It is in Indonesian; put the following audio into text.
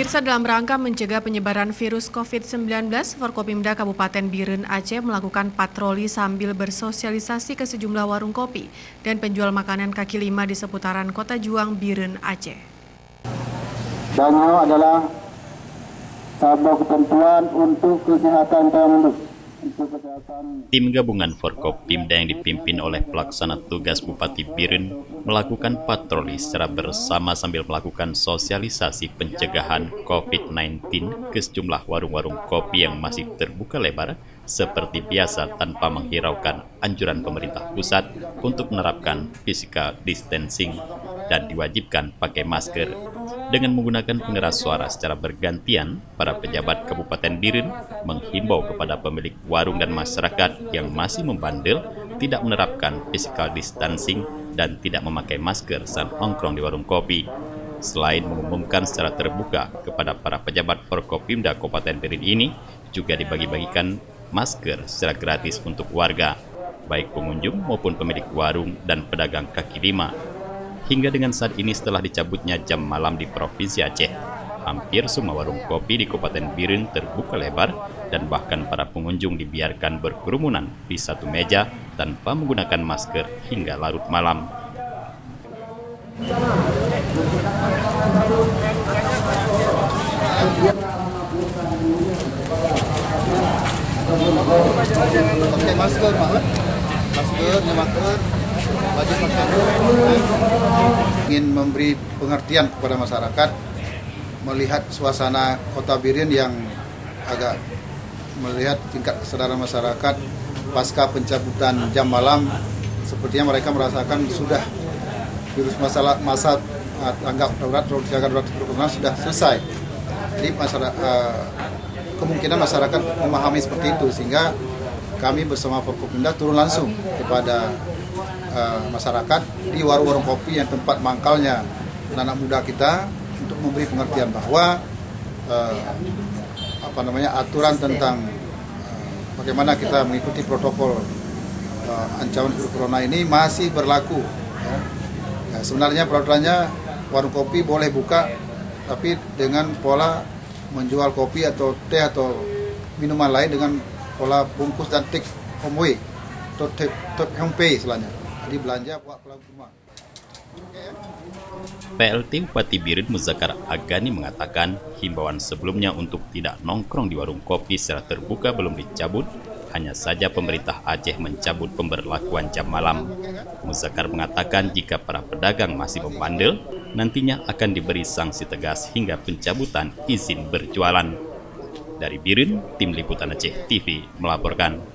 Pemirsa, dalam rangka mencegah penyebaran virus COVID-19, Forkopimda Kabupaten Biren Aceh melakukan patroli sambil bersosialisasi ke sejumlah warung kopi dan penjual makanan kaki lima di seputaran Kota Juang, Biren Aceh. Danau adalah sebuah ketentuan untuk kesehatan penduduk. Tim gabungan Forkopimda yang dipimpin oleh pelaksana tugas Bupati Biren melakukan patroli secara bersama sambil melakukan sosialisasi pencegahan COVID-19 ke sejumlah warung-warung kopi yang masih terbuka lebar seperti biasa tanpa menghiraukan anjuran pemerintah pusat untuk menerapkan physical distancing dan diwajibkan pakai masker. Dengan menggunakan pengeras suara secara bergantian, para pejabat Kabupaten Biren menghimbau kepada pemilik warung dan masyarakat yang masih membandel tidak menerapkan physical distancing dan tidak memakai masker saat nongkrong di warung kopi. Selain mengumumkan secara terbuka kepada para pejabat Forkopimda Kabupaten Biren ini, juga dibagi-bagikan masker secara gratis untuk warga, baik pengunjung maupun pemilik warung dan pedagang kaki lima. Hingga dengan saat ini setelah dicabutnya jam malam di Provinsi Aceh, hampir semua warung kopi di Kabupaten Biren terbuka lebar dan bahkan para pengunjung dibiarkan berkerumunan di satu meja tanpa menggunakan masker hingga larut malam. Pakai masker, ingin memberi pengertian kepada masyarakat melihat suasana Kota Biren yang agak melihat tingkat kesadaran masyarakat pasca pencabutan jam malam, sepertinya mereka merasakan sudah virus masa tanggap darurat corona sudah selesai. Jadi kemungkinan masyarakat memahami seperti itu, sehingga kami bersama Forkopimda turun langsung kepada masyarakat di warung-warung kopi yang tempat mangkalnya anak muda kita untuk memberi pengertian bahwa aturan tentang bagaimana kita mengikuti protokol ancaman virus corona ini masih berlaku. Sebenarnya peraturannya warung kopi boleh buka, tapi dengan pola menjual kopi atau teh atau minuman lain dengan pola bungkus dan take home atau take home pay istilahnya. Jadi belanja buat pelaku rumah. PLT Bupati Biren Muzakkar Agani mengatakan himbauan sebelumnya untuk tidak nongkrong di warung kopi secara terbuka belum dicabut, hanya saja pemerintah Aceh mencabut pemberlakuan jam malam. Muzakkar mengatakan jika para pedagang masih membandel, nantinya akan diberi sanksi tegas hingga pencabutan izin berjualan. Dari Biren, Tim Liputan Aceh TV melaporkan.